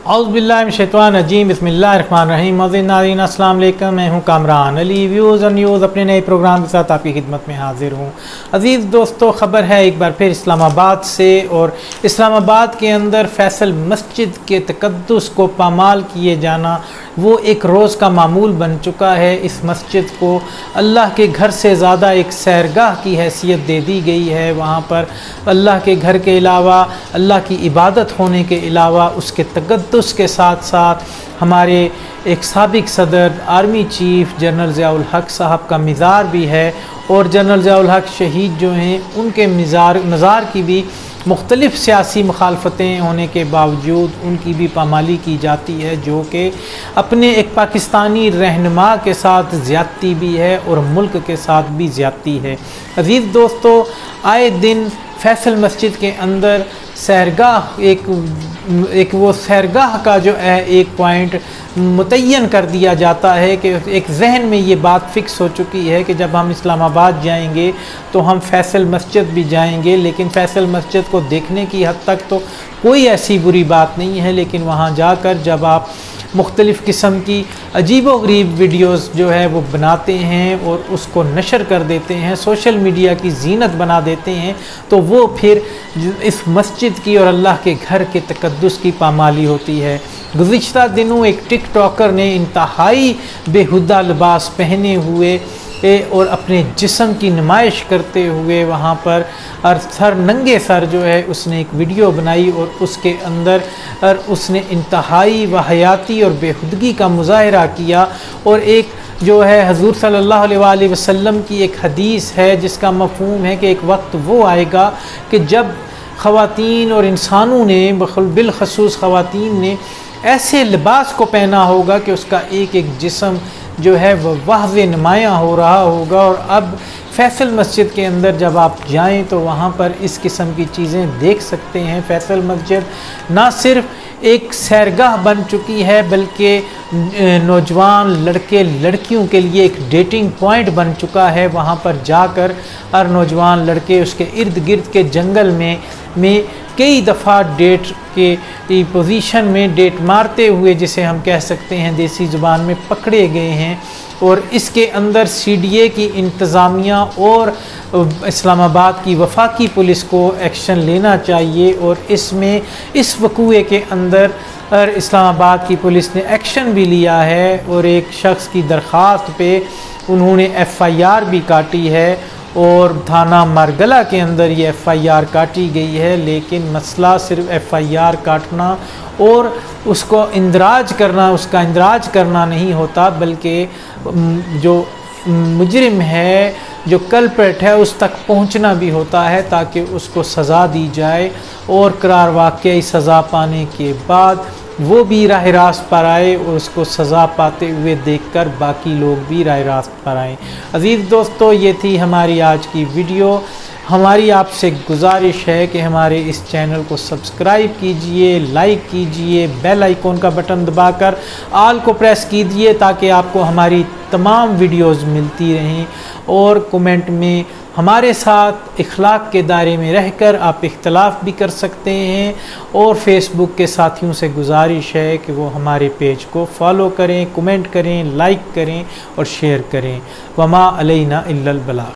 औज़ुबिल्लाहिमिनश्शैतानिर्रजीम बिस्मिल्लाहिर्रहमानिर्रहीम। नाज़रीन अस्सलाम वालेकुम, मैं हूँ कामरान अली। व्यूज़ और न्यूज़ अपने नए प्रोग्राम के साथ आपकी खिदमत में हाजिर हूँ। अज़ीज़ दोस्तों, ख़बर है एक बार फिर इस्लामाबाद से, और इस्लामाबाद के अंदर फैसल मस्जिद के तक़द्दुस को पामाल किए जाना वो एक रोज़ का मामूल बन चुका है। इस मस्जिद को अल्लाह के घर से ज़्यादा एक सैरगाह की हैसियत दे दी गई है। वहाँ पर अल्लाह के घर के अलावा, अल्लाह की इबादत होने के अलावा, उसके तक़द्दुस के साथ साथ हमारे एक साबिक़ सदर आर्मी चीफ़ जनरल ज़ियाउल हक़ साहब का मज़ार भी है, और जनरल ज़ियाउल हक़ शहीद जो हैं उनके मज़ार की भी मुख्तलिफ़ सियासी मुखालफतें होने के बावजूद उनकी भी पामाली की जाती है, जो कि अपने एक पाकिस्तानी रहनुमा के साथ ज़्यादती भी है और मुल्क के साथ भी ज़्यादती है। अज़ीज़ दोस्तों, आए दिन फैसल मस्जिद के अंदर सैरगाह एक वो सैरगाह का जो है एक पॉइंट मुतय्यन कर दिया जाता है कि एक जहन में ये बात फ़िक्स हो चुकी है कि जब हम इस्लामाबाद जाएंगे तो हम फैसल मस्जिद भी जाएंगे। लेकिन फैसल मस्जिद को देखने की हद तक तो कोई ऐसी बुरी बात नहीं है, लेकिन वहाँ जाकर जब आप मुख्तलिफ़ किस्म की अजीबो गरीब वीडियोस जो है वो बनाते हैं और उसको नशर कर देते हैं, सोशल मीडिया की जीनत बना देते हैं, तो वो फिर इस मस्जिद की और अल्लाह के घर के तक़द्दुस की पामाली होती है। गुज़िश्ता दिनों एक टिकटॉकर ने इंतहाई बेहुदा लिबास पहने हुए और अपने जिस्म की नुमाइश करते हुए वहाँ पर सर नंगे सर जो है उसने एक वीडियो बनाई, और उसके अंदर उसने इंतहाई वहयाती और बेहुदगी का मुज़ाहरा किया। और एक जो है हज़ूर सल्लल्लाहु अलैहि वसल्लम की एक हदीस है जिसका मफ़हूम है कि एक वक्त वो आएगा कि जब ख़वातीन और इंसानों ने बिलखसूस ख़वातीन ने ऐसे लिबास को पहना होगा कि उसका एक एक जिस्म जो है वह वाज़े नुमायाँ हो रहा होगा। और अब फैसल मस्जिद के अंदर जब आप जाएं तो वहाँ पर इस किस्म की चीज़ें देख सकते हैं। फैसल मस्जिद ना सिर्फ़ एक सैरगाह बन चुकी है, बल्कि नौजवान लड़के लड़कियों के लिए एक डेटिंग पॉइंट बन चुका है। वहाँ पर जाकर हर नौजवान लड़के उसके इर्द गिर्द के जंगल में कई दफ़ा डेट के पोजीशन में डेट मारते हुए, जिसे हम कह सकते हैं देसी ज़ुबान में, पकड़े गए हैं। और इसके अंदर CDA की इंतज़ामिया और इस्लामाबाद की वफाकी पुलिस को एक्शन लेना चाहिए। और इसमें इस वक़ूए के अंदर इस्लामाबाद की पुलिस ने एक्शन भी लिया है, और एक शख्स की दरख्वास्त पे उन्होंने FIR भी काटी है, और थाना मारगला के अंदर ये FIR काटी गई है। लेकिन मसला सिर्फ FIR काटना और उसको इंदराज करना, उसका इंदराज करना नहीं होता, बल्कि जो मुजरिम है, जो कल्प्रेट है, उस तक पहुंचना भी होता है ताकि उसको सज़ा दी जाए, और करार वाक़ई सज़ा पाने के बाद वो भी राह रास्त पर आए और उसको सज़ा पाते हुए देखकर बाकी लोग भी राह रास्त पर आएँ। अज़ीज़ दोस्तों, ये थी हमारी आज की वीडियो। हमारी आपसे गुजारिश है कि हमारे इस चैनल को सब्सक्राइब कीजिए, लाइक कीजिए, बेल आइकॉन का बटन दबाकर आल को प्रेस कीजिए ताकि आपको हमारी तमाम वीडियोस मिलती रहें। और कमेंट में हमारे साथ इखलाक के दायरे में रहकर आप इख्तलाफ भी कर सकते हैं। और फेसबुक के साथियों से गुजारिश है कि वो हमारे पेज को फॉलो करें, कमेंट करें, लाइक करें और शेयर करें। वमा अलैना इल्लल बलाग।